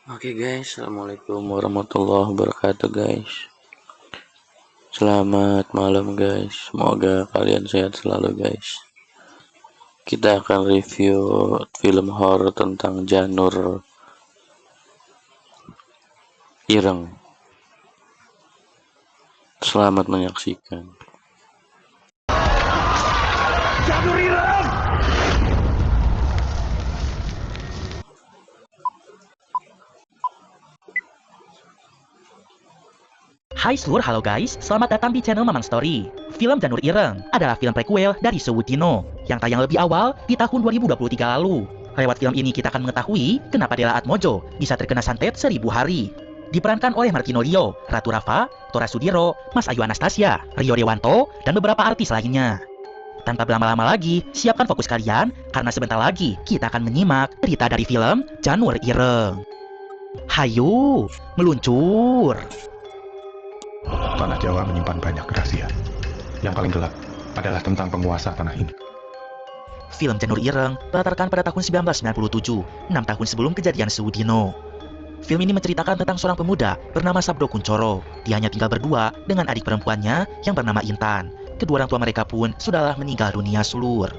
Oke guys, assalamualaikum warahmatullahi wabarakatuh guys. Selamat malam guys, semoga kalian sehat selalu guys. Kita akan review film horor tentang Janur Ireng. Selamat menyaksikan. Janur Ireng! Hai seluruh, halo guys, selamat datang di channel Mamang Story. Film Janur Ireng adalah film prequel dari Suwudino yang tayang lebih awal di tahun 2023 lalu. Lewat film ini kita akan mengetahui kenapa Della Atmojo bisa terkena santet 1000 hari. Diperankan oleh Martino Lio, Ratu Rafa, Tora Sudiro, Mas Ayu Anastasia, Rio Dewanto, dan beberapa artis lainnya. Tanpa berlama-lama lagi, siapkan fokus kalian karena sebentar lagi kita akan menyimak cerita dari film Janur Ireng. Hayu, meluncur! Tanah Jawa menyimpan banyak rahasia. Yang paling gelap adalah tentang penguasa tanah ini. Film Janur Ireng dilatarkan pada tahun 1997, 6 tahun sebelum kejadian Suwudino. Film ini menceritakan tentang seorang pemuda bernama Sabdo Kuncoro. Dia hanya tinggal berdua dengan adik perempuannya yang bernama Intan. Kedua orang tua mereka pun sudahlah meninggal dunia sulur.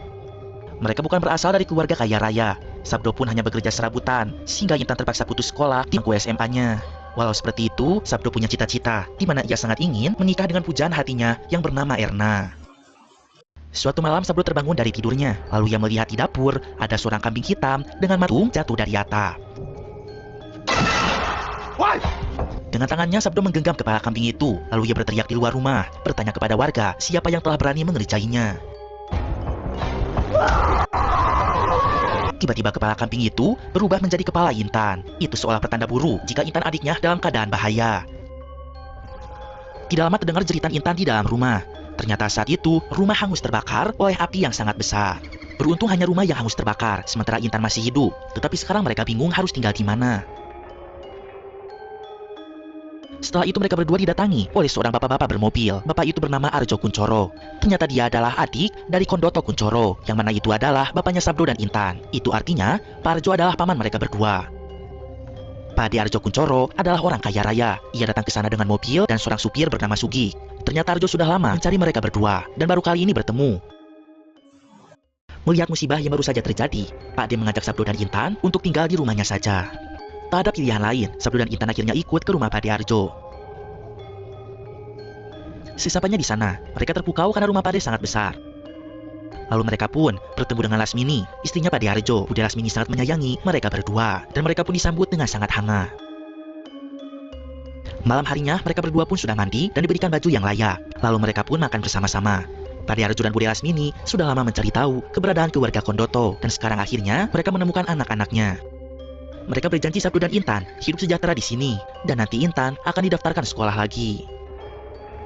Mereka bukan berasal dari keluarga kaya raya. Sabdo pun hanya bekerja serabutan, sehingga Intan terpaksa putus sekolah di bangku SMA-nya. Walau seperti itu, Sabdo punya cita-cita, di mana ia sangat ingin menikah dengan pujaan hatinya yang bernama Erna. Suatu malam Sabdo terbangun dari tidurnya, lalu ia melihat di dapur ada seorang kambing hitam dengan matung jatuh dari atap. Dengan tangannya Sabdo menggenggam kepala kambing itu, lalu ia berteriak di luar rumah, bertanya kepada warga siapa yang telah berani mengerjainya. Tiba-tiba kepala kambing itu berubah menjadi kepala Intan. Itu seolah pertanda buruk jika Intan adiknya dalam keadaan bahaya. Tidak lama terdengar jeritan Intan di dalam rumah. Ternyata saat itu rumah hangus terbakar oleh api yang sangat besar. Beruntung hanya rumah yang hangus terbakar, sementara Intan masih hidup. Tetapi sekarang mereka bingung harus tinggal di mana. Setelah itu mereka berdua didatangi oleh seorang bapak-bapak bermobil. Bapak itu bernama Arjo Kuncoro. Ternyata dia adalah adik dari Kondoto Kuncoro, yang mana itu adalah bapaknya Sabdo dan Intan. Itu artinya, Pak Arjo adalah paman mereka berdua. Pak Ade Arjo Kuncoro adalah orang kaya raya. Ia datang ke sana dengan mobil dan seorang supir bernama Sugi. Ternyata Arjo sudah lama mencari mereka berdua, dan baru kali ini bertemu. Melihat musibah yang baru saja terjadi, Pak Ade mengajak Sabdo dan Intan untuk tinggal di rumahnya saja. Tak ada pilihan lain, Sabdo dan Intan akhirnya ikut ke rumah Pak Ade Arjo. Sesampainya di sana, mereka terpukau karena rumah Pak Ade sangat besar. Lalu mereka pun bertemu dengan Lasmini, istrinya Pak Ade Arjo. Budi Lasmini sangat menyayangi mereka berdua, dan mereka pun disambut dengan sangat hangat. Malam harinya, mereka berdua pun sudah mandi dan diberikan baju yang layak. Lalu mereka pun makan bersama-sama. Pak Ade Arjo dan Budi Lasmini sudah lama mencari tahu keberadaan keluarga Kondoto, dan sekarang akhirnya mereka menemukan anak-anaknya. Mereka berjanji Sabdo dan Intan hidup sejahtera di sini, dan nanti Intan akan didaftarkan sekolah lagi.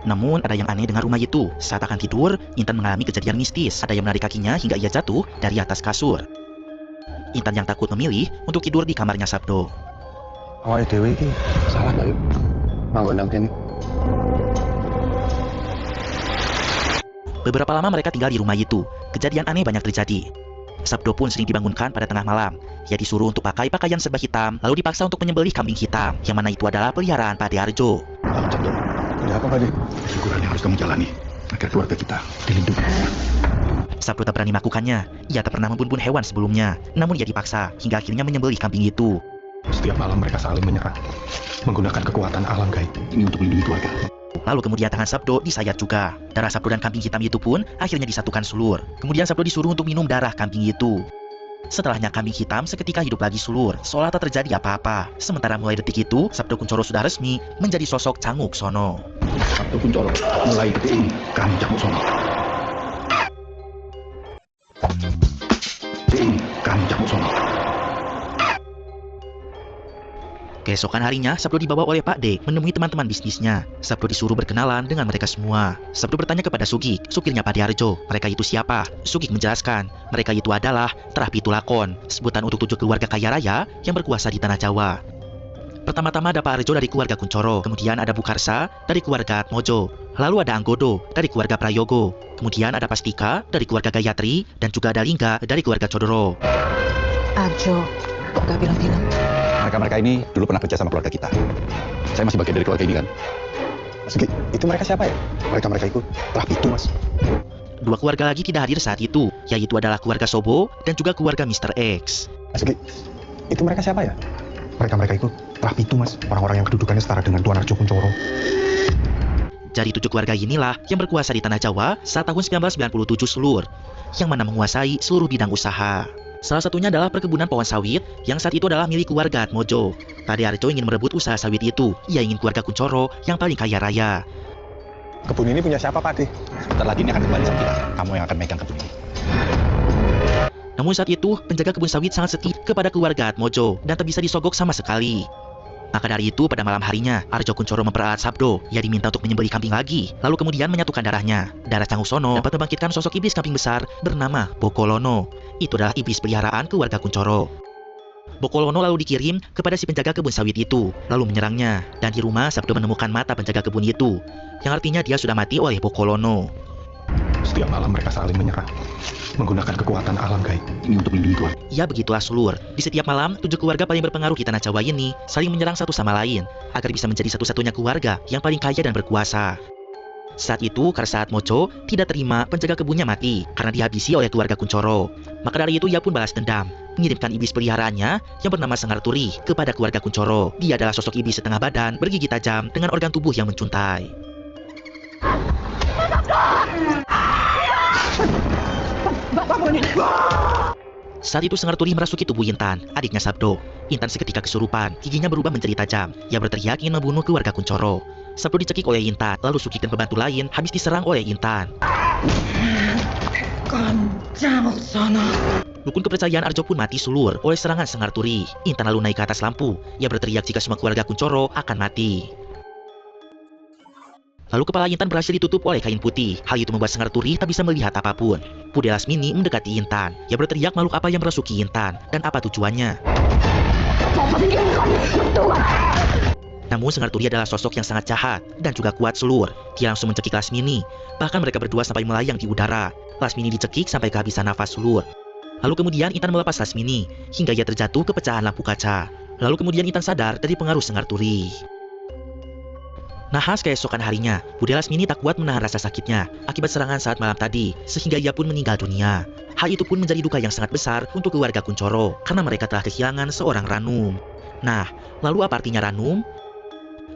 Namun ada yang aneh dengan rumah itu. Saat akan tidur, Intan mengalami kejadian mistis. Ada yang menarik kakinya hingga ia jatuh dari atas kasur. Intan yang takut memilih untuk tidur di kamarnya Sabdo. Awake dhewe iki salah gak yuk? Manggon nang kene. Beberapa lama mereka tinggal di rumah itu. Kejadian aneh banyak terjadi. Sabdo pun sering dibangunkan pada tengah malam. Ia disuruh untuk pakai pakaian serba hitam, lalu dipaksa untuk menyembelih kambing hitam, yang mana itu adalah peliharaan Pak Ade Arjo. Ada apa, Pak? Syukuran yang harus kamu jalani agar keluarga kita dilindungi. Sabdo tak berani melakukannya. Ia tak pernah membunuh hewan sebelumnya, namun ia dipaksa hingga akhirnya menyembelih kambing itu. Setiap malam mereka saling menyerang, menggunakan kekuatan alam gaib ini untuk melindungi keluarga. Lalu kemudian tangan Sabdo disayat juga. Darah Sabdo dan kambing hitam itu pun akhirnya disatukan sulur. Kemudian Sabdo disuruh untuk minum darah kambing itu. Setelahnya kambing hitam seketika hidup lagi sulur, seolah tak terjadi apa-apa. Sementara mulai detik itu, Sabdo Kuncoro sudah resmi menjadi sosok Canguk Sono. Sabdo Kuncoro, mulai detik ini kami Canguk Sono. Detik ini kami Canguk Sono. Keesokan harinya, Sabdo dibawa oleh Pak D menemui teman-teman bisnisnya. Sabdo disuruh berkenalan dengan mereka semua. Sabdo bertanya kepada Sugik, supirnya Pak Ade Arjo, mereka itu siapa? Sugik menjelaskan, mereka itu adalah Terapi Tulakon, sebutan untuk 7 keluarga kaya raya yang berkuasa di tanah Jawa. Pertama-tama ada Pak Arjo dari keluarga Kuncoro, kemudian ada Bukarsa dari keluarga Atmojo, lalu ada Anggodo dari keluarga Prayogo, kemudian ada Pastika dari keluarga Gayatri, dan juga ada Lingga dari keluarga Codoro. Arjo, gak bilang-bilang. Mereka-mereka ini dulu pernah kerja sama keluarga kita. Saya masih bagian dari keluarga ini kan. Mas Ugi, itu mereka siapa ya? Mereka-mereka itu Rapi itu, Mas. Dua keluarga lagi tidak hadir saat itu, yaitu adalah keluarga Sobo dan juga keluarga Mr. X. Mas Ugi, itu mereka siapa ya? Mereka-mereka itu Rapi itu, Mas. Orang-orang yang kedudukannya setara dengan Tuan Arjo Kuncoro. Dari 7 keluarga inilah yang berkuasa di Tanah Jawa saat tahun 1997 Sulur, yang mana menguasai seluruh bidang usaha. Salah satunya adalah perkebunan pohon sawit yang saat itu adalah milik keluarga Atmojo. Pade Arjo ingin merebut usaha sawit itu. Ia ingin keluarga Kuncoro yang paling kaya raya. Kebun ini punya siapa, Pak De? Sebentar lagi ini akan kembali sama kita. Kamu yang akan megang kebun ini. Namun saat itu, penjaga kebun sawit sangat setia kepada keluarga Atmojo dan tak bisa disogok sama sekali. Maka dari itu, pada malam harinya, Arjo Kuncoro memperalat Sabdo. Ia diminta untuk menyembelih kambing lagi, lalu kemudian menyatukan darahnya. Darah Canguksono dapat membangkitkan sosok iblis kambing besar bernama Bokolono. Itu adalah iblis peliharaan keluarga Kuncoro. Bokolono lalu dikirim kepada si penjaga kebun sawit itu, lalu menyerangnya. Dan di rumah, Sabdo menemukan mata penjaga kebun itu, yang artinya dia sudah mati oleh Bokolono. Setiap malam mereka saling menyerang, menggunakan kekuatan alam gaib ini untuk melindungi Tuan. Ya begitulah Sulur. Di setiap malam, 7 keluarga paling berpengaruh di Tanah Jawa ini saling menyerang satu sama lain, agar bisa menjadi satu-satunya keluarga yang paling kaya dan berkuasa. Saat itu, Karsa Atmojo tidak terima penjaga kebunnya mati karena dihabisi oleh keluarga Kuncoro. Maka dari itu ia pun balas dendam, mengirimkan iblis peliharaannya yang bernama Senggar Turi kepada keluarga Kuncoro. Dia adalah sosok iblis setengah badan, bergigi tajam, dengan organ tubuh yang mencuntai. Saat itu Senggar Turi merasuki tubuh Intan, adiknya Sabdo. Intan seketika kesurupan, giginya berubah menjadi tajam. Ia berteriak ingin membunuh keluarga Kuncoro. Sabdo dicekik oleh Intan, lalu Sugik dan pembantu lain habis diserang oleh Intan. Dukun kepercayaan Arjo pun mati Sulur oleh serangan Senggar Turi. Intan lalu naik ke atas lampu. Ia berteriak jika semua keluarga Kuncoro akan mati. Lalu kepala Intan berhasil ditutup oleh kain putih. Hal itu membuat Senggar Turi tak bisa melihat apapun. Bude Lasmini mendekati Intan. Ia berteriak makhluk apa yang merasuki Intan dan apa tujuannya. Namun Senggar Turi adalah sosok yang sangat jahat dan juga kuat Sulur. Dia langsung mencekik Lasmini. Bahkan mereka berdua sampai melayang di udara. Lasmini dicekik sampai kehabisan nafas Sulur. Lalu kemudian Intan melepas Lasmini hingga ia terjatuh ke pecahan lampu kaca. Lalu kemudian Intan sadar dari pengaruh Senggar Turi. Nahas keesokan harinya, Bude Lasmini tak kuat menahan rasa sakitnya akibat serangan saat malam tadi, sehingga ia pun meninggal dunia. Hal itu pun menjadi duka yang sangat besar untuk keluarga Kuncoro, karena mereka telah kehilangan seorang Ranum. Nah, lalu apa artinya Ranum?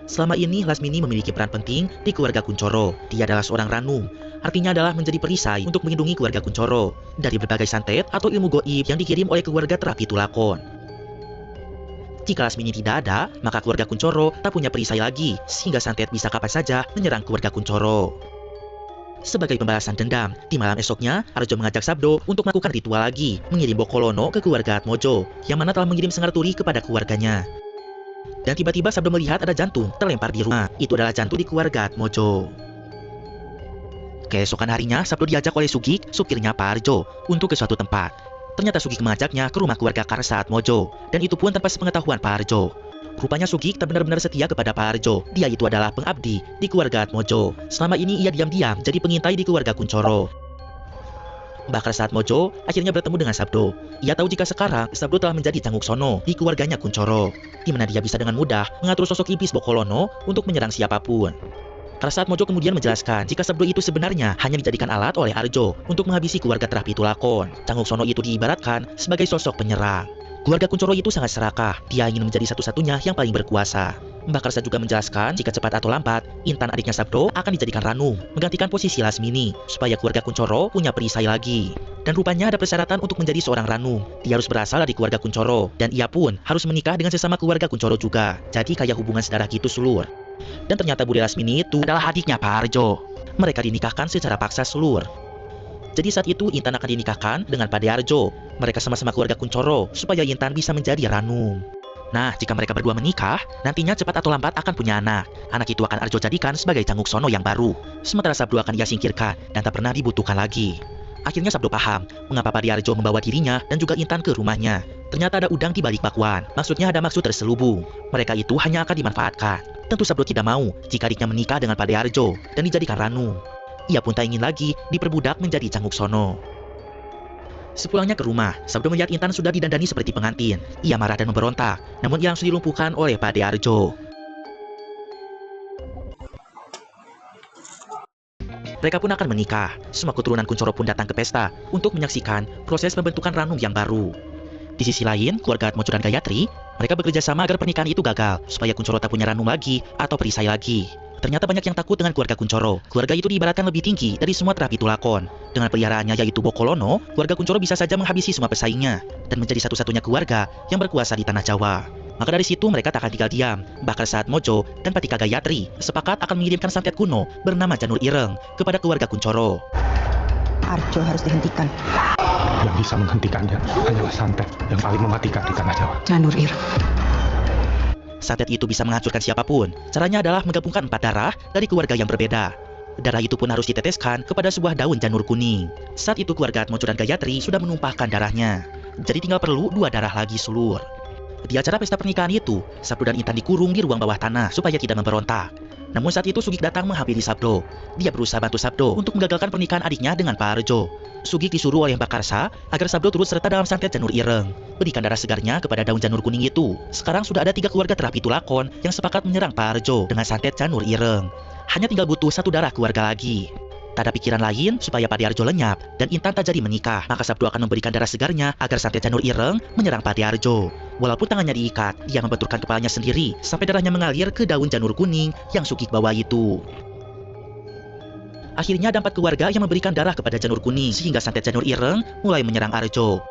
Selama ini Lasmini memiliki peran penting di keluarga Kuncoro. Dia adalah seorang Ranum. Artinya adalah menjadi perisai untuk melindungi keluarga Kuncoro dari berbagai santet atau ilmu goib yang dikirim oleh keluarga Terapi Tulakon. Jika Lasmini tidak ada, maka keluarga Kuncoro tak punya perisai lagi, sehingga santet bisa kapan saja menyerang keluarga Kuncoro. Sebagai pembalasan dendam, di malam esoknya, Arjo mengajak Sabdo untuk melakukan ritual lagi, mengirim Bokolono ke keluarga Atmojo, yang mana telah mengirim Senggar Turi kepada keluarganya. Dan tiba-tiba Sabdo melihat ada jantung terlempar di rumah. Itu adalah jantung di keluarga Atmojo. Keesokan harinya, Sabdo diajak oleh Sugik, supirnya Pak Arjo, untuk ke suatu tempat. Ternyata Sugik mengajaknya ke rumah keluarga Karsa Atmojo, dan itu pun tanpa sepengetahuan Pak Arjo. Rupanya Sugik tak benar-benar setia kepada Pak Arjo. Dia itu adalah pengabdi di keluarga Atmojo. Selama ini ia diam-diam jadi pengintai di keluarga Kuncoro. Mbah Karsa Atmojo akhirnya bertemu dengan Sabdo. Ia tahu jika sekarang Sabdo telah menjadi Canguksono di keluarganya Kuncoro, di mana dia bisa dengan mudah mengatur sosok iblis Bokolono untuk menyerang siapapun. Karsa Atmojo kemudian menjelaskan jika Sabdo itu sebenarnya hanya dijadikan alat oleh Arjo untuk menghabisi keluarga Terapi Tulakon. Canguksono itu diibaratkan sebagai sosok penyerang. Keluarga Kuncoro itu sangat serakah. Dia ingin menjadi satu-satunya yang paling berkuasa. Mbah Karsa juga menjelaskan jika cepat atau lambat, Intan adiknya Sabdo akan dijadikan Ranum, menggantikan posisi Lasmini, supaya keluarga Kuncoro punya perisai lagi. Dan rupanya ada persyaratan untuk menjadi seorang Ranum. Dia harus berasal dari keluarga Kuncoro, dan ia pun harus menikah dengan sesama keluarga Kuncoro juga. Jadi kayak hubungan saudara gitu Sulur. Dan ternyata Bude Lasmini itu adalah adiknya Pak Arjo. Mereka dinikahkan secara paksa Sulur. Jadi saat itu Intan akan dinikahkan dengan Pade Arjo. Mereka sama-sama keluarga Kuncoro, supaya Intan bisa menjadi Ranum. Nah, jika mereka berdua menikah, nantinya cepat atau lambat akan punya anak. Anak itu akan Arjo jadikan sebagai Canguksono yang baru. Sementara Sabdo akan ia singkirkan dan tak pernah dibutuhkan lagi. Akhirnya Sabdo paham mengapa Pade Arjo membawa dirinya dan juga Intan ke rumahnya. Ternyata ada udang di balik bakwan. Maksudnya ada maksud terselubung. Mereka itu hanya akan dimanfaatkan. Tentu Sabdo tidak mau jika adiknya menikah dengan Pade Arjo dan dijadikan Ranum. Ia pun tak ingin lagi diperbudak menjadi Canguksono. Sepulangnya ke rumah, Sabdo melihat Intan sudah didandani seperti pengantin. Ia marah dan memberontak, namun ia langsung dilumpuhkan oleh Pade Arjo. Mereka pun akan menikah. Semua keturunan Kuncoro pun datang ke pesta untuk menyaksikan proses pembentukan Ranum yang baru. Di sisi lain, keluarga Atmojo dan Gayatri, mereka bekerja sama agar pernikahan itu gagal, supaya Kuncoro tak punya Ranum lagi atau perisai lagi. Ternyata banyak yang takut dengan keluarga Kuncoro. Keluarga itu diibaratkan lebih tinggi dari semua terapi tulakon. Dengan peliharaannya yaitu Bokolono, keluarga Kuncoro bisa saja menghabisi semua pesaingnya dan menjadi satu-satunya keluarga yang berkuasa di tanah Jawa. Maka dari situ mereka tak akan tinggal diam. Bahkan saat Mojo dan Patika Gayatri sepakat akan mengirimkan santet kuno bernama Janur Ireng kepada keluarga Kuncoro. Arjo harus dihentikan. Yang bisa menghentikannya hanyalah santet yang paling mematikan di tanah Jawa. Janur Ireng. Santet itu bisa menghancurkan siapapun. Caranya adalah menggabungkan 4 darah dari keluarga yang berbeda. Darah itu pun harus diteteskan kepada sebuah daun janur kuning. Saat itu keluarga Atmojo dan Gayatri sudah menumpahkan darahnya. Jadi tinggal perlu 2 darah lagi sulur. Di acara pesta pernikahan itu, Sabdo dan Intan dikurung di ruang bawah tanah supaya tidak memberontak. Namun saat itu Sugik datang menghampiri Sabdo. Dia berusaha bantu Sabdo untuk menggagalkan pernikahan adiknya dengan Pak Arjo. Sugik disuruh oleh Mbak Karsa agar Sabdo turut serta dalam santet Janur Ireng. Berikan darah segarnya kepada daun janur kuning itu. Sekarang sudah ada 3 keluarga terapi tulakon yang sepakat menyerang Pak Arjo dengan santet Janur Ireng. Hanya tinggal butuh 1 darah keluarga lagi. Tak ada pikiran lain supaya Pade Arjo lenyap dan Intan tak jadi menikah. Maka Sabdo akan memberikan darah segarnya agar santet Janur Ireng menyerang Pade Arjo. Walaupun tangannya diikat, dia membenturkan kepalanya sendiri sampai darahnya mengalir ke daun janur kuning yang Sugik bawa itu. Akhirnya ada 4 keluarga yang memberikan darah kepada janur kuning sehingga santet Janur Ireng mulai menyerang Arjo.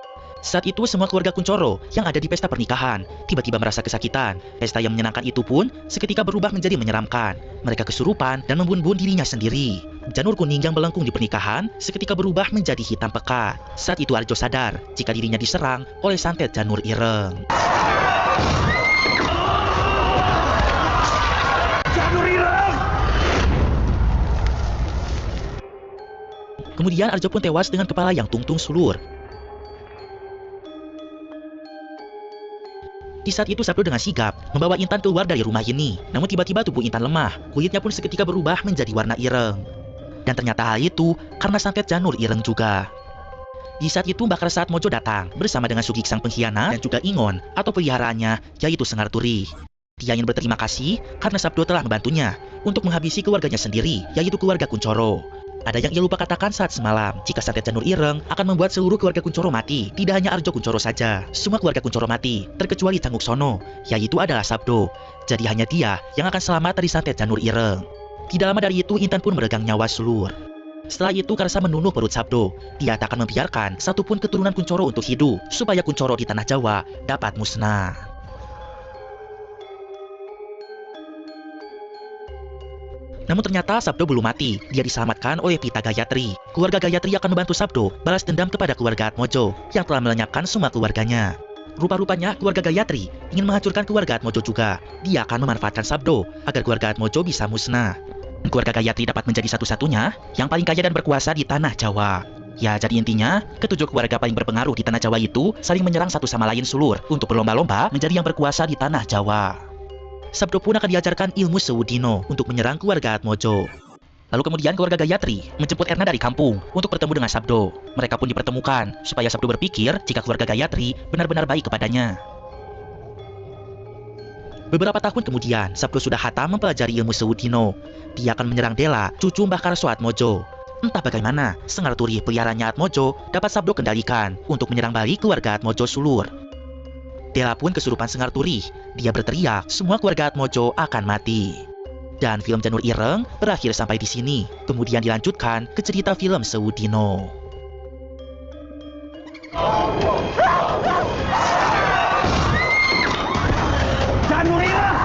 Saat itu semua keluarga Kuncoro yang ada di pesta pernikahan tiba-tiba merasa kesakitan. Pesta yang menyenangkan itu pun seketika berubah menjadi menyeramkan. Mereka kesurupan dan membun-bun dirinya sendiri. Janur kuning yang melengkung di pernikahan seketika berubah menjadi hitam pekat. Saat itu Arjo sadar jika dirinya diserang oleh santet Janur Ireng. Janur Ireng! Kemudian Arjo pun tewas dengan kepala yang tungtung sulur. Di saat itu Sabdo dengan sigap membawa Intan keluar dari rumah ini. Namun tiba-tiba tubuh Intan lemah. Kulitnya pun seketika berubah menjadi warna ireng. Dan ternyata hal itu karena santet Janur Ireng juga. Di saat itu Mbak Karsa Atmojo datang bersama dengan Sugik sang pengkhianat dan juga Ingon atau peliharaannya yaitu Sengar Turi. Dia ingin berterima kasih karena Sabdo telah membantunya untuk menghabisi keluarganya sendiri yaitu keluarga Kuncoro. Ada yang ia lupa katakan saat semalam, jika santet Janur Ireng akan membuat seluruh keluarga Kuncoro mati. Tidak hanya Arjo Kuncoro saja, semua keluarga Kuncoro mati, terkecuali Cangguksono, yaitu adalah Sabdo. Jadi hanya dia yang akan selamat dari santet Janur Ireng. Tidak lama dari itu Intan pun meregang nyawa sulur. Setelah itu Karsa menunuh perut Sabdo. Dia tak akan membiarkan satupun keturunan Kuncoro untuk hidup, supaya Kuncoro di tanah Jawa dapat musnah. Namun ternyata Sabdo belum mati, dia diselamatkan oleh Pita Gayatri. Keluarga Gayatri akan membantu Sabdo balas dendam kepada keluarga Atmojo yang telah melenyapkan semua keluarganya. Rupa-rupanya keluarga Gayatri ingin menghancurkan keluarga Atmojo juga. Dia akan memanfaatkan Sabdo agar keluarga Atmojo bisa musnah. Keluarga Gayatri dapat menjadi satu-satunya yang paling kaya dan berkuasa di tanah Jawa. Ya, jadi intinya, ketujuh keluarga paling berpengaruh di tanah Jawa itu saling menyerang satu sama lain sulur untuk berlomba-lomba menjadi yang berkuasa di tanah Jawa. Sabdo pun akan diajarkan ilmu Sewudino untuk menyerang keluarga Atmojo. Lalu kemudian keluarga Gayatri menjemput Erna dari kampung untuk bertemu dengan Sabdo. Mereka pun dipertemukan supaya Sabdo berpikir jika keluarga Gayatri benar-benar baik kepadanya. Beberapa tahun kemudian, Sabdo sudah hatam mempelajari ilmu Sewudino. Dia akan menyerang Dela, cucu Mbah Karso Atmojo. Entah bagaimana, Sengar Turi peliharanya Atmojo dapat Sabdo kendalikan untuk menyerang balik keluarga Atmojo sulur. Dela pun kesurupan Sengar Turi. Dia berteriak, semua keluarga Atmojo akan mati. Dan film Janur Ireng berakhir sampai di sini. Kemudian dilanjutkan ke cerita film Sewudino. Janur Ireng!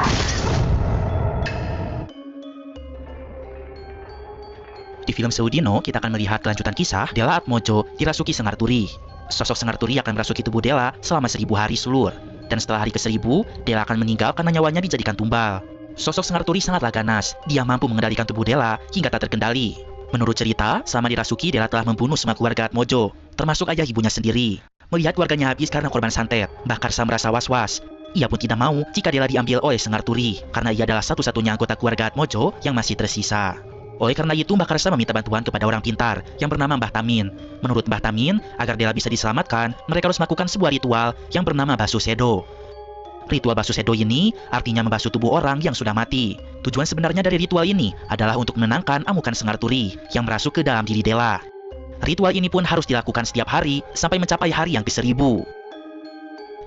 Di film Sewudino, kita akan melihat kelanjutan kisah Dela Atmojo dirasuki Sengar Turi. Sosok Sengar Turi akan merasuki tubuh Dela selama 1000 hari sulur. Dan setelah hari ke-1000, Dela akan meninggal karena nyawanya dijadikan tumbal. Sosok Sengar Turi sangatlah ganas. Dia mampu mengendalikan tubuh Dela hingga tak terkendali. Menurut cerita, selama dirasuki Dela telah membunuh semua keluarga Atmojo, termasuk ayah ibunya sendiri. Melihat keluarganya habis karena korban santet, Mbah Karsa merasa was-was. Ia pun tidak mau jika Dela diambil oleh Sengar Turi, karena ia adalah satu-satunya anggota keluarga Atmojo yang masih tersisa. Oleh karena itu, Mbah Karsa meminta bantuan kepada orang pintar yang bernama Mbah Tamin. Menurut Mbah Tamin, agar Dela bisa diselamatkan, mereka harus melakukan sebuah ritual yang bernama basuh sedo. Ritual basuh sedo ini artinya membasuh tubuh orang yang sudah mati. Tujuan sebenarnya dari ritual ini adalah untuk menenangkan amukan Sengar Turi yang merasuk ke dalam diri Dela. Ritual ini pun harus dilakukan setiap hari sampai mencapai hari yang ke-1000.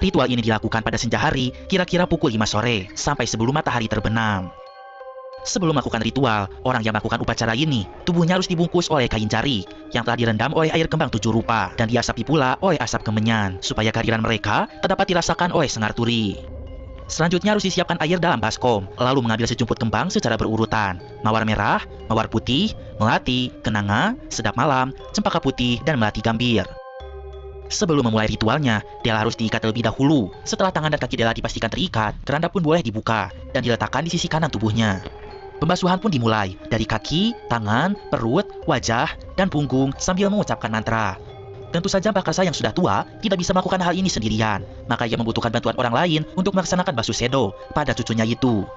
Ritual ini dilakukan pada senja hari, kira-kira pukul 5 sore, sampai sebelum matahari terbenam. Sebelum melakukan ritual, orang yang melakukan upacara ini, tubuhnya harus dibungkus oleh kain jari yang telah direndam oleh air kembang 7 rupa dan diasapi pula oleh asap kemenyan, supaya kehadiran mereka tak dapat dirasakan oleh Sengar Turi. Selanjutnya harus disiapkan air dalam baskom, lalu mengambil sejumput kembang secara berurutan. Mawar merah, mawar putih, melati, kenanga, sedap malam, cempaka putih, dan melati gambir. Sebelum memulai ritualnya, Dela harus diikat terlebih dahulu. Setelah tangan dan kaki Dela dipastikan terikat, keranda pun boleh dibuka dan diletakkan di sisi kanan tubuhnya. Pembasuhan pun dimulai dari kaki, tangan, perut, wajah, dan punggung sambil mengucapkan mantra. Tentu saja Mbah Karsa yang sudah tua tidak bisa melakukan hal ini sendirian, maka ia membutuhkan bantuan orang lain untuk melaksanakan basuh sedo pada cucunya itu.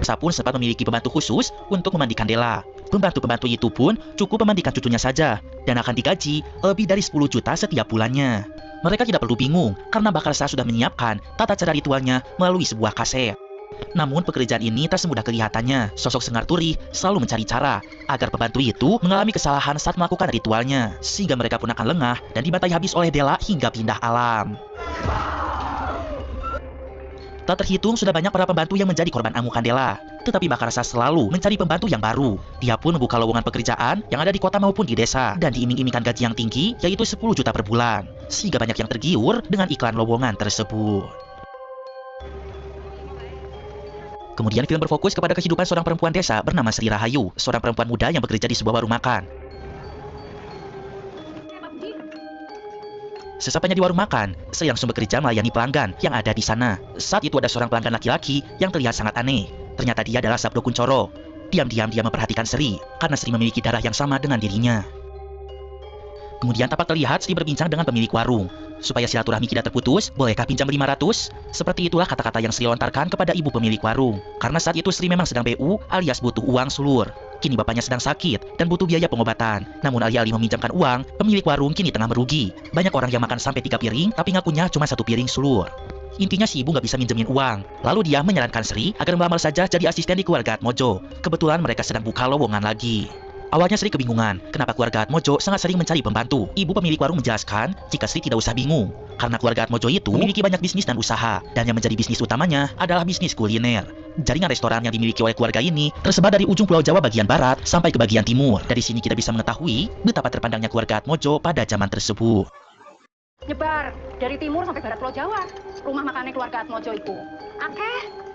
Karsa pun sempat memiliki pembantu khusus untuk memandikan Dela. Pembantu-pembantu itu pun cukup memandikan cucunya saja dan akan digaji lebih dari 10 juta setiap bulannya. Mereka tidak perlu bingung karena Mbah Karsa sudah menyiapkan tata cara ritualnya melalui sebuah kaset. Namun pekerjaan ini tak semudah kelihatannya. Sosok Sengar Turi selalu mencari cara agar pembantu itu mengalami kesalahan saat melakukan ritualnya, sehingga mereka pun akan lengah dan dibantai habis oleh Dela hingga pindah alam. Tak terhitung sudah banyak para pembantu yang menjadi korban amukan Dela. Tetapi Mbah Karsa selalu mencari pembantu yang baru. Dia pun membuka lowongan pekerjaan yang ada di kota maupun di desa dan diiming-imingkan gaji yang tinggi, yaitu 10 juta per bulan. Sehingga banyak yang tergiur dengan iklan lowongan tersebut. Kemudian film berfokus kepada kehidupan seorang perempuan desa bernama Sri Rahayu, seorang perempuan muda yang bekerja di sebuah warung makan. Sesampainya di warung makan, Sri langsung bekerja melayani pelanggan yang ada di sana. Saat itu ada seorang pelanggan laki-laki yang terlihat sangat aneh. Ternyata dia adalah Sabdo Kuncoro. Diam-diam dia memperhatikan Sri, karena Sri memiliki darah yang sama dengan dirinya. Kemudian tampak terlihat Sri berbincang dengan pemilik warung. Supaya silaturahmi tidak terputus, bolehkah pinjam 500? Seperti itulah kata-kata yang Sri lontarkan kepada ibu pemilik warung. Karena saat itu Sri memang sedang BU alias butuh uang sulur. Kini bapaknya sedang sakit dan butuh biaya pengobatan. Namun alih-alih meminjamkan uang, pemilik warung kini tengah merugi. Banyak orang yang makan sampai 3 piring, tapi ngakunya cuma 1 piring sulur. Intinya si ibu nggak bisa minjemin uang. Lalu dia menyarankan Sri agar melamar saja jadi asisten di keluarga Atmojo. Kebetulan mereka sedang buka lowongan lagi. Awalnya Sri kebingungan, kenapa keluarga Atmojo sangat sering mencari pembantu. Ibu pemilik warung menjelaskan jika Sri tidak usah bingung, karena keluarga Atmojo itu memiliki banyak bisnis dan usaha, dan yang menjadi bisnis utamanya adalah bisnis kuliner. Jaringan restoran yang dimiliki oleh keluarga ini tersebar dari ujung Pulau Jawa bagian barat sampai ke bagian timur. Dari sini kita bisa mengetahui betapa terpandangnya keluarga Atmojo pada zaman tersebut. Nyebar dari timur sampai barat Pulau Jawa, rumah makannya keluarga Atmojo itu. Akeh.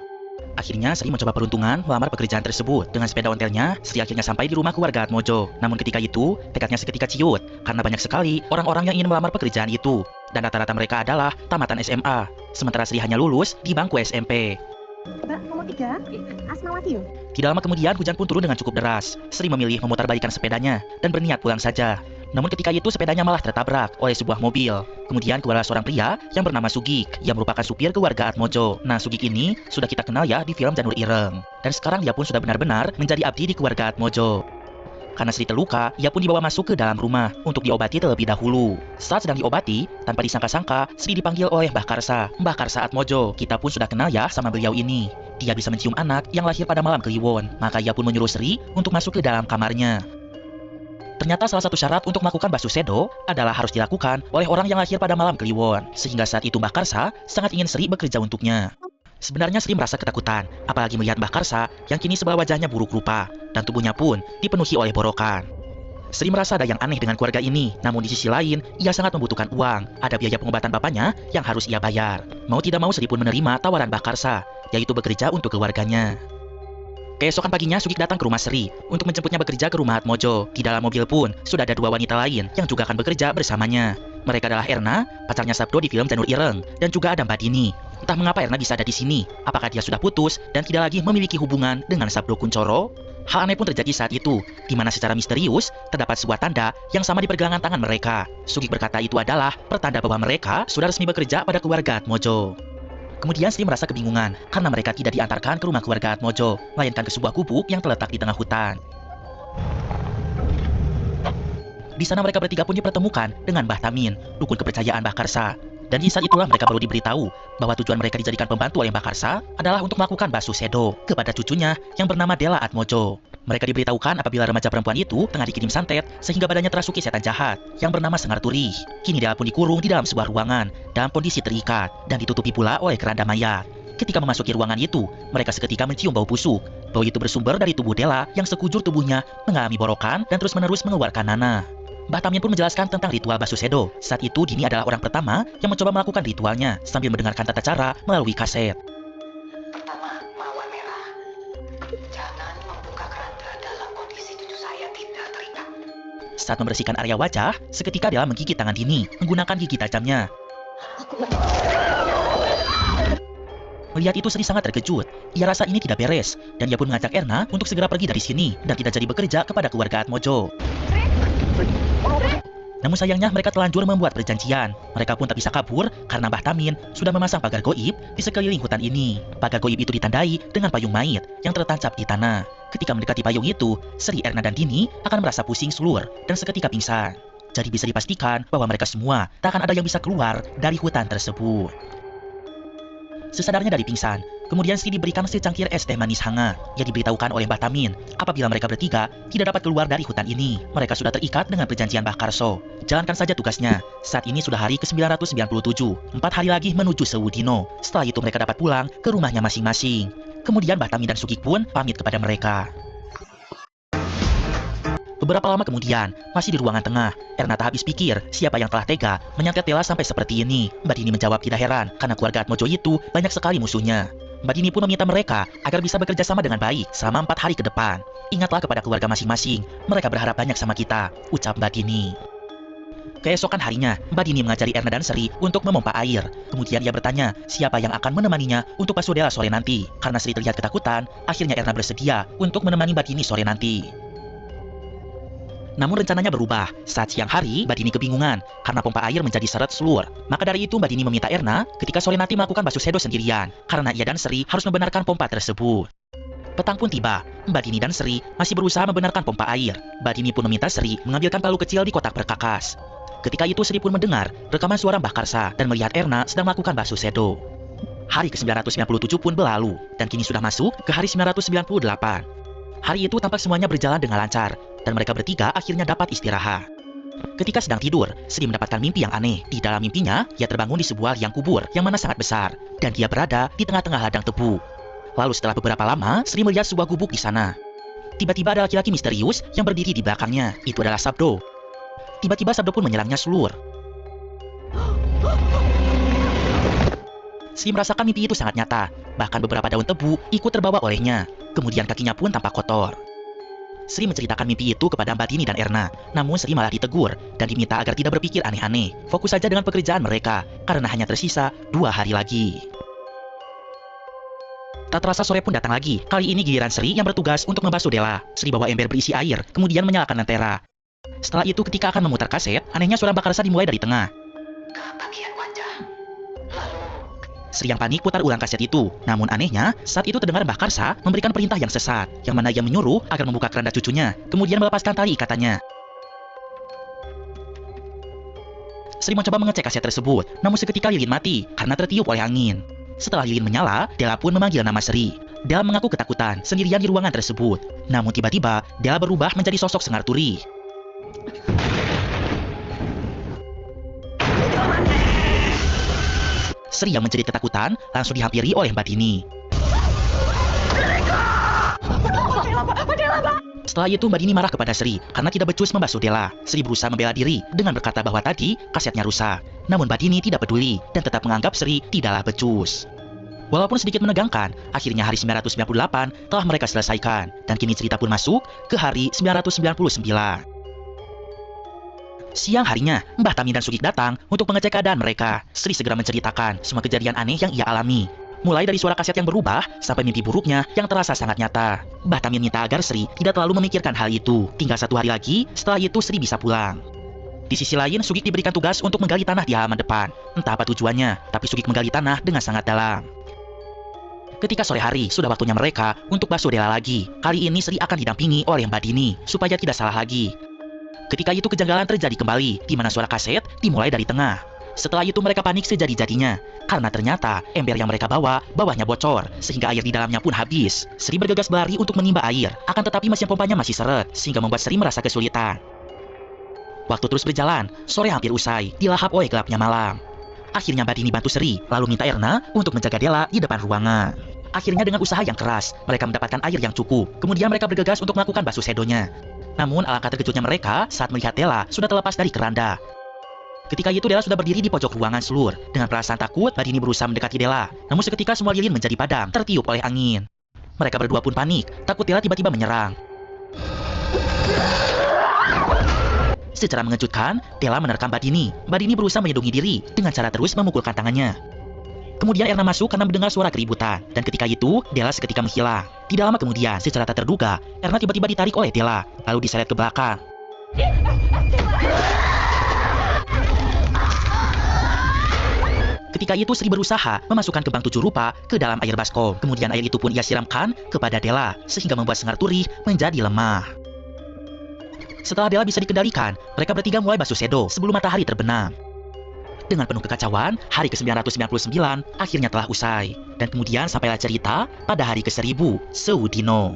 Akhirnya Sri mencoba peruntungan melamar pekerjaan tersebut. Dengan sepeda ontelnya, Sri akhirnya sampai di rumah keluarga Atmojo. Namun ketika itu, tekadnya seketika ciut, karena banyak sekali orang-orang yang ingin melamar pekerjaan itu. Dan rata-rata mereka adalah tamatan SMA, sementara Sri hanya lulus di bangku SMP. Mbak, nomor 3, Asmawati yuk. Tidak lama kemudian hujan pun turun dengan cukup deras. Sri memilih memutarbalikkan sepedanya dan berniat pulang saja. Namun ketika itu sepedanya malah tertabrak oleh sebuah mobil. Kemudian keluarlah seorang pria yang bernama Sugik, yang merupakan supir keluarga Atmojo. Nah, Sugik ini sudah kita kenal ya di film Janur Ireng. Dan sekarang dia pun sudah benar-benar menjadi abdi di keluarga Atmojo. Karena Sri terluka, ia pun dibawa masuk ke dalam rumah untuk diobati terlebih dahulu. Saat sedang diobati, tanpa disangka-sangka, Sri dipanggil oleh Mbah Karsa Atmojo. Kita pun sudah kenal ya sama beliau ini. Dia bisa mencium anak yang lahir pada malam Kliwon, maka ia pun menyuruh Sri untuk masuk ke dalam kamarnya. Ternyata salah satu syarat untuk melakukan basuh sedo adalah harus dilakukan oleh orang yang lahir pada malam Kliwon. Sehingga saat itu Mbah Karsa sangat ingin Sri bekerja untuknya. Sebenarnya Sri merasa ketakutan, apalagi melihat Mbah Karsa yang kini sebelah wajahnya buruk rupa, dan tubuhnya pun dipenuhi oleh borokan. Sri merasa ada yang aneh dengan keluarga ini, namun di sisi lain, ia sangat membutuhkan uang. Ada biaya pengobatan bapaknya yang harus ia bayar. Mau tidak mau Sri pun menerima tawaran Mbah Karsa, yaitu bekerja untuk keluarganya. Keesokan paginya Sugik datang ke rumah Sri untuk menjemputnya bekerja ke rumah Atmojo. Di dalam mobil pun sudah ada 2 wanita lain yang juga akan bekerja bersamanya. Mereka adalah Erna, pacarnya Sabdo di film Janur Ireng, dan juga ada Mbak Dini. Entah mengapa Erna bisa ada di sini. Apakah dia sudah putus dan tidak lagi memiliki hubungan dengan Sabdo Kuncoro? Hal aneh pun terjadi saat itu, di mana secara misterius terdapat sebuah tanda yang sama di pergelangan tangan mereka. Sugik berkata itu adalah pertanda bahwa mereka sudah resmi bekerja pada keluarga Atmojo. Kemudian Sri merasa kebingungan karena mereka tidak diantarkan ke rumah keluarga Atmojo, melainkan ke sebuah gubuk yang terletak di tengah hutan. Di sana mereka bertiga pun dipertemukan dengan Mbah Tamin, dukun kepercayaan Mbah Karsa. Dan di saat itulah mereka baru diberitahu bahwa tujuan mereka dijadikan pembantu oleh Mbah Karsa adalah untuk melakukan basuh sedo kepada cucunya yang bernama Dela Atmojo. Mereka diberitahukan apabila remaja perempuan itu tengah dikirim santet sehingga badannya terasuki setan jahat yang bernama Sengar Turi. Kini Dela pun dikurung di dalam sebuah ruangan dalam kondisi terikat dan ditutupi pula oleh keranda mayat. Ketika memasuki ruangan itu, mereka seketika mencium bau busuk. Bau itu bersumber dari tubuh Dela yang sekujur tubuhnya mengalami borokan dan terus-menerus mengeluarkan nanah. Mbah Tamin pun menjelaskan tentang ritual basuh sedo. Saat itu Dini adalah orang pertama yang mencoba melakukan ritualnya sambil mendengarkan tata cara melalui kaset. Pertama, mawar merah. Jangan membuka keranda dalam kondisi cucu saya tidak terikat. Saat membersihkan area wajah, seketika Dela menggigit tangan Dini menggunakan gigi tajamnya. Melihat itu Sri sangat terkejut. Ia rasa ini tidak beres dan ia pun mengajak Erna untuk segera pergi dari sini dan tidak jadi bekerja kepada keluarga Atmojo. Namun sayangnya mereka telanjur membuat perjanjian. Mereka pun tak bisa kabur karena Mbah Tamin sudah memasang pagar goib di sekeliling hutan ini. Pagar goib itu ditandai dengan payung mayit yang tertancap di tanah. Ketika mendekati payung itu, Sri, Erna, dan Dini akan merasa pusing selur dan seketika pingsan. Jadi bisa dipastikan bahwa mereka semua tak akan ada yang bisa keluar dari hutan tersebut. Sesadarnya dari pingsan, kemudian Sri diberikan secangkir es teh manis hangat. Ia diberitahukan oleh Mbah Tamin apabila mereka bertiga tidak dapat keluar dari hutan ini. Mereka sudah terikat dengan perjanjian Mbah Karso. Jalankan saja tugasnya. Saat ini sudah hari ke-997, 4 hari lagi menuju Sewudino. Setelah itu mereka dapat pulang ke rumahnya masing-masing. Kemudian Mbah Tamin dan Sugik pun pamit kepada mereka. Beberapa lama kemudian, masih di ruangan tengah, Erna tak habis pikir siapa yang telah tega menyantet Dela sampai seperti ini. Mbak Dini menjawab tidak heran karena keluarga Atmojo itu banyak sekali musuhnya. Mbak Dini pun meminta mereka agar bisa bekerja sama dengan baik selama 4 hari ke depan. Ingatlah kepada keluarga masing-masing, mereka berharap banyak sama kita, ucap Mbak Dini. Keesokan harinya, Mbak Dini mengajari Erna dan Sri untuk memompa air. Kemudian ia bertanya siapa yang akan menemaninya untuk basuh Dela sore nanti. Karena Sri terlihat ketakutan, akhirnya Erna bersedia untuk menemani Mbak Dini sore nanti. Namun rencananya berubah. Saat siang hari, Mbak Dini kebingungan karena pompa air menjadi seret selur. Maka dari itu Mbak Dini meminta Erna ketika sore nanti melakukan basuh sedo sendirian karena ia dan Sri harus membenarkan pompa tersebut. Petang pun tiba. Mbak Dini dan Sri masih berusaha membenarkan pompa air. Mbak Dini pun meminta Sri mengambilkan palu kecil di kotak perkakas. Ketika itu Sri pun mendengar rekaman suara Mbah Karsa dan melihat Erna sedang melakukan basuh sedo. Hari ke-997 pun berlalu dan kini sudah masuk ke hari 998. Hari itu tampak semuanya berjalan dengan lancar, dan mereka bertiga akhirnya dapat istirahat. Ketika sedang tidur, Sri mendapatkan mimpi yang aneh. Di dalam mimpinya, ia terbangun di sebuah liang kubur yang mana sangat besar, dan dia berada di tengah-tengah ladang tebu. Lalu setelah beberapa lama, Sri melihat sebuah gubuk di sana. Tiba-tiba ada laki-laki misterius yang berdiri di belakangnya. Itu adalah Sabdo. Tiba-tiba Sabdo pun menyerangnya selur. Sri merasakan mimpi itu sangat nyata. Bahkan beberapa daun tebu ikut terbawa olehnya. Kemudian kakinya pun tampak kotor. Sri menceritakan mimpi itu kepada Mbak Dini dan Erna. Namun Sri malah ditegur dan diminta agar tidak berpikir aneh-aneh. Fokus saja dengan pekerjaan mereka, karena hanya tersisa 2 hari lagi. Tak terasa sore pun datang lagi. Kali ini giliran Sri yang bertugas untuk membasuh Dela. Sri bawa ember berisi air, kemudian menyalakan lentera. Setelah itu ketika akan memutar kaset, anehnya suara Mbah Karsa dimulai dari tengah. Ke bagian wajah. Lalu Sri yang panik putar ulang kaset itu. Namun anehnya, saat itu terdengar Mbah Karsa memberikan perintah yang sesat, yang mana ia menyuruh agar membuka keranda cucunya, kemudian melepaskan tali ikatannya. Sri mencoba mengecek kaset tersebut, namun seketika lilin mati karena tertiup oleh angin. Setelah lilin menyala, Dela pun memanggil nama Sri. Dela mengaku ketakutan sendirian di ruangan tersebut. Namun tiba-tiba, Dela berubah menjadi sosok Sengar Turi. Sri yang menjadi ketakutan langsung dihampiri oleh Mbak Dini. Setelah itu Mbak Dini marah kepada Sri karena tidak becus membasuh Dela. Sri berusaha membela diri dengan berkata bahwa tadi kasetnya rusak. Namun Mbak Dini tidak peduli dan tetap menganggap Sri tidaklah becus. Walaupun sedikit menegangkan, akhirnya hari 998 telah mereka selesaikan. Dan kini cerita pun masuk ke hari 999. Siang harinya, Mbah Tamin dan Sugik datang untuk mengecek keadaan mereka. Sri segera menceritakan semua kejadian aneh yang ia alami. Mulai dari suara kaset yang berubah, sampai mimpi buruknya yang terasa sangat nyata. Mbah Tamin minta agar Sri tidak terlalu memikirkan hal itu. Tinggal 1 hari lagi, setelah itu Sri bisa pulang. Di sisi lain, Sugik diberikan tugas untuk menggali tanah di halaman depan. Entah apa tujuannya, tapi Sugik menggali tanah dengan sangat dalam. Ketika sore hari, sudah waktunya mereka untuk basuh Della lagi. Kali ini Sri akan didampingi oleh Mbak Dini, supaya tidak salah lagi. Ketika itu kejanggalan terjadi kembali, di mana suara kaset dimulai dari tengah. Setelah itu mereka panik sejadi-jadinya, karena ternyata ember yang mereka bawa, bawahnya bocor, sehingga air di dalamnya pun habis. Sri bergegas berlari untuk menimba air, akan tetapi mesin pompanya masih seret, sehingga membuat Sri merasa kesulitan. Waktu terus berjalan, sore hampir usai, dilahap oleh gelapnya malam. Akhirnya Mbak Dini bantu Sri, lalu minta Erna untuk menjaga Della di depan ruangan. Akhirnya dengan usaha yang keras, mereka mendapatkan air yang cukup. Kemudian mereka bergegas untuk melakukan basuh sedonya. Namun alangkah terkejutnya mereka saat melihat Della sudah terlepas dari keranda. Ketika itu Della sudah berdiri di pojok ruangan Slur. Dengan perasaan takut, Mbak Dini berusaha mendekati Della. Namun seketika semua lilin menjadi padam, tertiup oleh angin. Mereka berdua pun panik, takut Della tiba-tiba menyerang. Secara mengejutkan, Della menerkam Mbak Dini. Mbak Dini berusaha melindungi diri dengan cara terus memukulkan tangannya. Kemudian Erna masuk karena mendengar suara keributan. Dan ketika itu, Della seketika menghilang. Tidak lama kemudian, secara tak terduga, Erna tiba-tiba ditarik oleh Della, lalu diseret ke belakang. Ketika itu Sri berusaha memasukkan kembang 7 rupa ke dalam air baskom. Kemudian air itu pun ia siramkan kepada Della, sehingga membuat Sengar Turih menjadi lemah. Setelah Della bisa dikendalikan, mereka bertiga mulai basuh sedo sebelum matahari terbenam. Dengan penuh kekacauan, hari ke-999 akhirnya telah usai. Dan kemudian sampailah cerita pada hari ke-1000, Sewudino.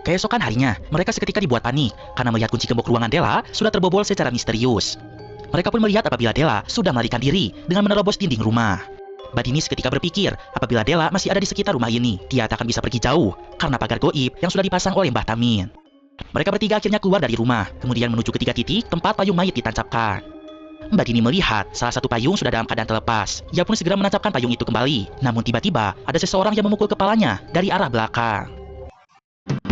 Keesokan harinya, mereka seketika dibuat panik karena melihat kunci gembok ruangan Della sudah terbobol secara misterius. Mereka pun melihat apabila Della sudah melarikan diri dengan menerobos dinding rumah. Mbak Dini seketika berpikir apabila Della masih ada di sekitar rumah ini, dia tak akan bisa pergi jauh karena pagar goib yang sudah dipasang oleh Mbah Tamin. Mereka bertiga akhirnya keluar dari rumah, kemudian menuju ke 3 titik tempat payung mayit ditancapkan. Mbak Dini melihat salah satu payung sudah dalam keadaan terlepas. Ia pun segera menancapkan payung itu kembali. Namun tiba-tiba ada seseorang yang memukul kepalanya dari arah belakang.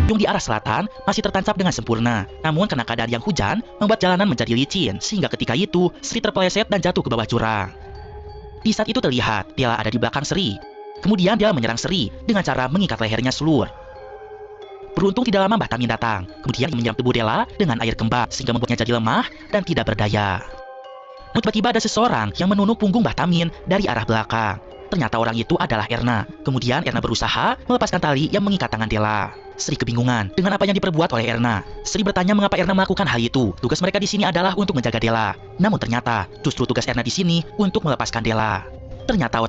Payung di arah selatan masih tertancap dengan sempurna. Namun karena keadaan yang hujan membuat jalanan menjadi licin, sehingga ketika itu Sri terpeleset dan jatuh ke bawah jurang. Di saat itu terlihat Della ada di belakang Sri. Kemudian dia menyerang Sri dengan cara mengikat lehernya Slur. Beruntung tidak lama Mbah Tamin datang. Kemudian ia menyiram tubuh Della dengan air kembang sehingga membuatnya jadi lemah dan tidak berdaya. Namun tiba-tiba ada seseorang yang menunuk punggung Mbah Tamin dari arah belakang. Ternyata orang itu adalah Erna. Kemudian Erna berusaha melepaskan tali yang mengikat tangan Della. Sri kebingungan dengan apa yang diperbuat oleh Erna. Sri bertanya mengapa Erna melakukan hal itu. Tugas mereka di sini adalah untuk menjaga Della. Namun ternyata justru tugas Erna di sini untuk melepaskan Della. Ternyata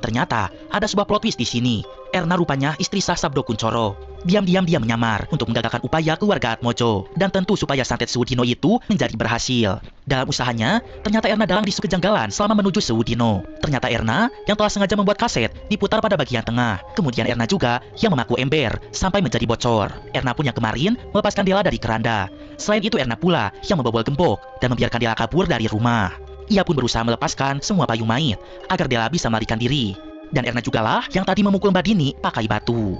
ada sebuah plot twist di sini. Erna rupanya istri sah Sabdo Kuncoro. Diam-diam dia menyamar untuk menggagalkan upaya keluarga Atmojo. Dan tentu supaya santet Sewudino itu menjadi berhasil. Dalam usahanya, ternyata Erna dalang di kejanggalan selama menuju Sewudino. Ternyata Erna yang telah sengaja membuat kaset diputar pada bagian tengah. Kemudian Erna juga yang memaku ember sampai menjadi bocor. Erna pun yang kemarin melepaskan Della dari keranda. Selain itu Erna pula yang membobol gembok dan membiarkan Della kabur dari rumah. Ia pun berusaha melepaskan semua payung mayit agar Della bisa melarikan diri. Dan Erna jugalah yang tadi memukul Mbak Dini pakai batu.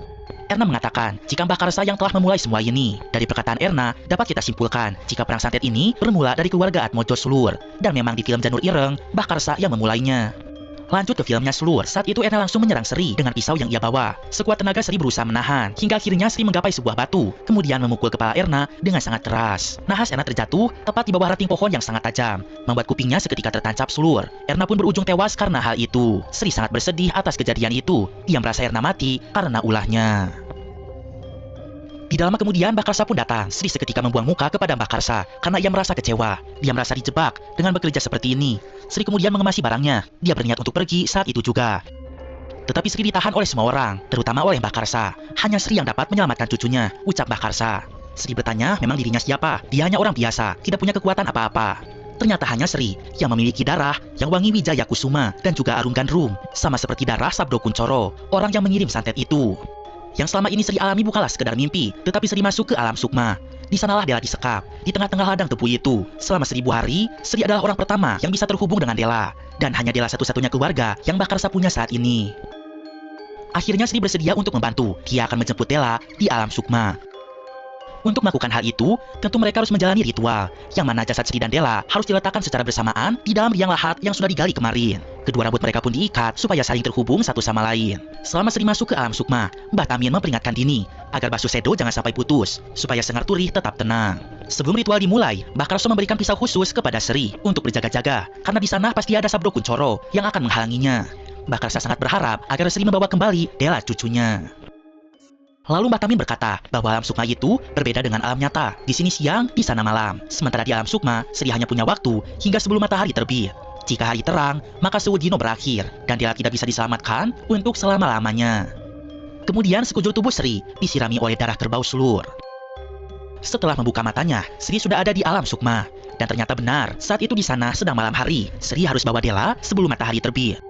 Erna mengatakan jika Mbah Karsa yang telah memulai semua ini. Dari perkataan Erna, dapat kita simpulkan jika perang santet ini bermula dari keluarga Atmojo Slur. Dan memang di film Janur Ireng, Mbah Karsa yang memulainya. Lanjut ke filmnya Slur, saat itu Erna langsung menyerang Sri dengan pisau yang ia bawa. Sekuat tenaga Sri berusaha menahan, hingga akhirnya Sri menggapai sebuah batu, kemudian memukul kepala Erna dengan sangat keras. Nahas Erna terjatuh tepat di bawah ranting pohon yang sangat tajam, membuat kupingnya seketika tertancap Slur. Erna pun berujung tewas karena hal itu. Sri sangat bersedih atas kejadian itu. Ia merasa Erna mati karena ulahnya. Tidak lama kemudian Mbah Karsa pun datang. Sri seketika membuang muka kepada Mbah Karsa karena ia merasa kecewa. Dia merasa dijebak dengan bekerja seperti ini. Sri kemudian mengemasi barangnya. Dia berniat untuk pergi saat itu juga. Tetapi Sri ditahan oleh semua orang, terutama oleh Mbah Karsa. Hanya Sri yang dapat menyelamatkan cucunya, ucap Mbah Karsa. Sri bertanya memang dirinya siapa. Dia hanya orang biasa, tidak punya kekuatan apa-apa. Ternyata hanya Sri yang memiliki darah yang wangi Wijaya Kusuma dan juga arum gandrung, sama seperti darah Sabdo Kuncoro, orang yang mengirim santet itu. Yang selama ini Sri alami bukanlah sekedar mimpi, tetapi Sri masuk ke alam sukma. Di sanalah Della disekap, di tengah-tengah ladang tebu itu. Selama 1000 hari, Sri adalah orang pertama yang bisa terhubung dengan Della. Dan hanya Della satu-satunya keluarga yang Mbah Karsa punya saat ini. Akhirnya Sri bersedia untuk membantu. Dia akan menjemput Della di alam sukma. Untuk melakukan hal itu, tentu mereka harus menjalani ritual, yang mana jasad Sri dan Della harus diletakkan secara bersamaan di dalam liang lahat yang sudah digali kemarin. Kedua rambut mereka pun diikat supaya saling terhubung satu sama lain. Selama Sri masuk ke alam sukma, Mbah Tamin memperingatkan Dini agar Basu Sedo jangan sampai putus, supaya Sengar Turi tetap tenang. Sebelum ritual dimulai, Mbah Karso memberikan pisau khusus kepada Sri untuk berjaga-jaga, karena di sana pasti ada Sabdo Kuncoro yang akan menghalanginya. Mbah Karsa sangat berharap agar Sri membawa kembali Della cucunya. Lalu Mbah Tamin berkata bahwa alam sukma itu berbeda dengan alam nyata. Di sini siang, di sana malam. Sementara di alam sukma, Sri hanya punya waktu hingga sebelum matahari terbit. Jika hari terang, maka Sewu Dino berakhir dan Della tidak bisa diselamatkan untuk selama-lamanya. Kemudian sekujur tubuh Sri disirami oleh darah kerbau sulur. Setelah membuka matanya, Sri sudah ada di alam sukma. Dan ternyata benar, saat itu di sana sedang malam hari. Sri harus bawa Della sebelum matahari terbit.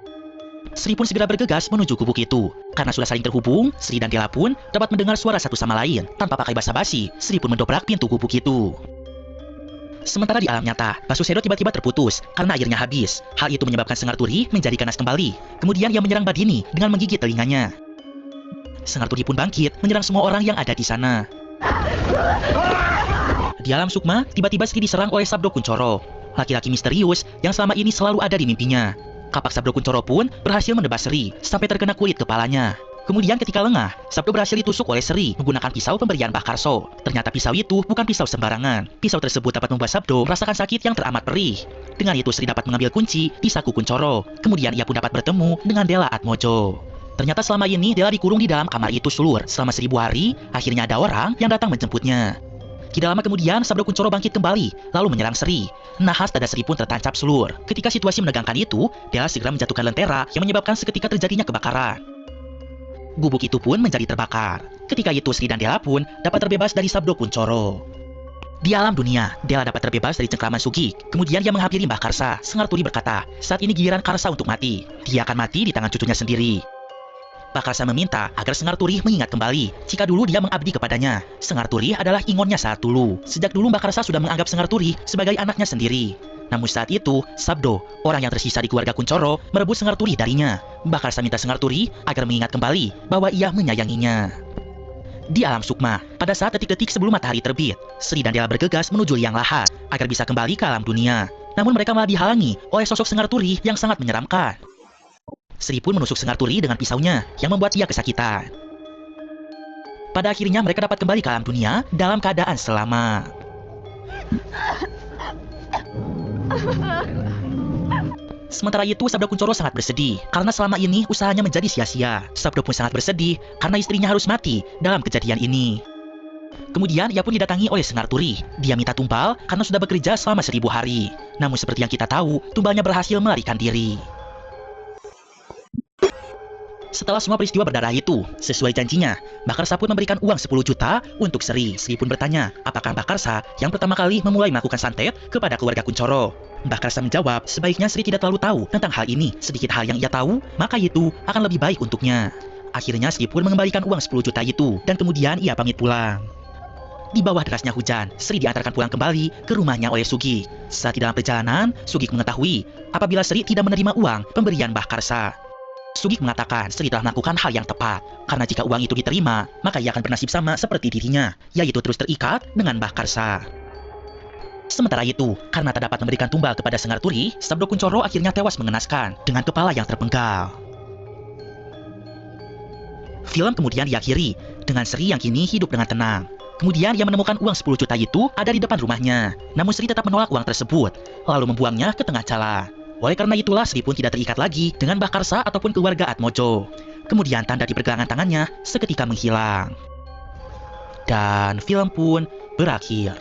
Sri pun segera bergegas menuju gubuk itu. Karena sudah saling terhubung, Sri dan Della pun dapat mendengar suara satu sama lain. Tanpa pakai basa-basi, Sri pun mendobrak pintu gubuk itu. Sementara di alam nyata, Basu Sedo tiba-tiba terputus karena airnya habis. Hal itu menyebabkan Sengar Turi menjadi ganas kembali. Kemudian ia menyerang Badini dengan menggigit telinganya. Sengar Turi pun bangkit menyerang semua orang yang ada di sana. Di alam sukma, tiba-tiba Sri diserang oleh Sabdo Kuncoro, laki-laki misterius yang selama ini selalu ada di mimpinya. Kapak Sabdo Kuncoro pun berhasil mendebas Sri sampai terkena kulit kepalanya. Kemudian ketika lengah, Sabdo berhasil ditusuk oleh Sri menggunakan pisau pemberian Mbah Karso. Ternyata pisau itu bukan pisau sembarangan. Pisau tersebut dapat membuat Sabdo merasakan sakit yang teramat perih. Dengan itu Sri dapat mengambil kunci di saku Kuncoro. Kemudian ia pun dapat bertemu dengan Della Atmojo. Ternyata selama ini Della dikurung di dalam kamar itu sulur selama 1000 hari. Akhirnya ada orang yang datang menjemputnya. Tidak lama kemudian, Sabdo Kuncoro bangkit kembali, lalu menyerang Sri. Nahas dada Sri pun tertancap sulur. Ketika situasi menegangkan itu, Della segera menjatuhkan lentera yang menyebabkan seketika terjadinya kebakaran. Gubuk itu pun menjadi terbakar. Ketika itu Sri dan Della pun dapat terbebas dari Sabdo Kuncoro. Di alam dunia, Della dapat terbebas dari cengkraman Sugik. Kemudian ia menghampiri Mbah Karsa. Sengar Turi berkata, saat ini giliran Karsa untuk mati. Dia akan mati di tangan cucunya sendiri. Mbah Karsa meminta agar Sengar Turi mengingat kembali jika dulu dia mengabdi kepadanya. Sengar Turi adalah ingonnya saat dulu. Sejak dulu Mbah Karsa sudah menganggap Sengar Turi sebagai anaknya sendiri. Namun saat itu, Sabdo, orang yang tersisa di keluarga Kuncoro, merebut Sengar Turi darinya. Mbah Karsa minta Sengar Turi agar mengingat kembali bahwa ia menyayanginya. Di alam sukma, pada saat detik-detik sebelum matahari terbit, Sri dan Della bergegas menuju liang lahat agar bisa kembali ke alam dunia. Namun mereka malah dihalangi oleh sosok Sengar Turi yang sangat menyeramkan. Sri pun menusuk Sengar Turi dengan pisaunya yang membuat ia kesakitan. Pada akhirnya mereka dapat kembali ke alam dunia dalam keadaan selamat. Sementara itu Sabdo Kuncoro sangat bersedih karena selama ini usahanya menjadi sia-sia. Sabdo pun sangat bersedih karena istrinya harus mati dalam kejadian ini. Kemudian ia pun didatangi oleh Sengar Turi. Dia minta tumbal karena sudah bekerja selama 1000 hari. Namun seperti yang kita tahu, tumbalnya berhasil melarikan diri. Setelah semua peristiwa berdarah itu, sesuai janjinya, Mbah Karsa pun memberikan uang 10 juta untuk Sri. Sri pun bertanya, apakah Mbah Karsa yang pertama kali memulai melakukan santet kepada keluarga Kuncoro? Mbah Karsa menjawab, sebaiknya Sri tidak terlalu tahu tentang hal ini. Sedikit hal yang ia tahu, maka itu akan lebih baik untuknya. Akhirnya Sri pun mengembalikan uang 10 juta itu, dan kemudian ia pamit pulang. Di bawah derasnya hujan, Sri diantarkan pulang kembali ke rumahnya oleh Sugik. Saat di dalam perjalanan, Sugik mengetahui apabila Sri tidak menerima uang pemberian Mbah Karsa. Sugik mengatakan Sri telah melakukan hal yang tepat, karena jika uang itu diterima, maka ia akan bernasib sama seperti dirinya, yaitu terus terikat dengan Mbah Karsa. Sementara itu, karena tak dapat memberikan tumbal kepada Sengar Turi, Sabdo Kuncoro akhirnya tewas mengenaskan dengan kepala yang terpenggal. Film kemudian diakhiri dengan Sri yang kini hidup dengan tenang. Kemudian ia menemukan uang 10 juta itu ada di depan rumahnya. Namun Sri tetap menolak uang tersebut, lalu membuangnya ke tengah jalan. Oleh karena itulah Sri pun tidak terikat lagi dengan Mbah Karsa ataupun keluarga Atmojo. Kemudian tanda di pergelangan tangannya seketika menghilang. Dan film pun berakhir.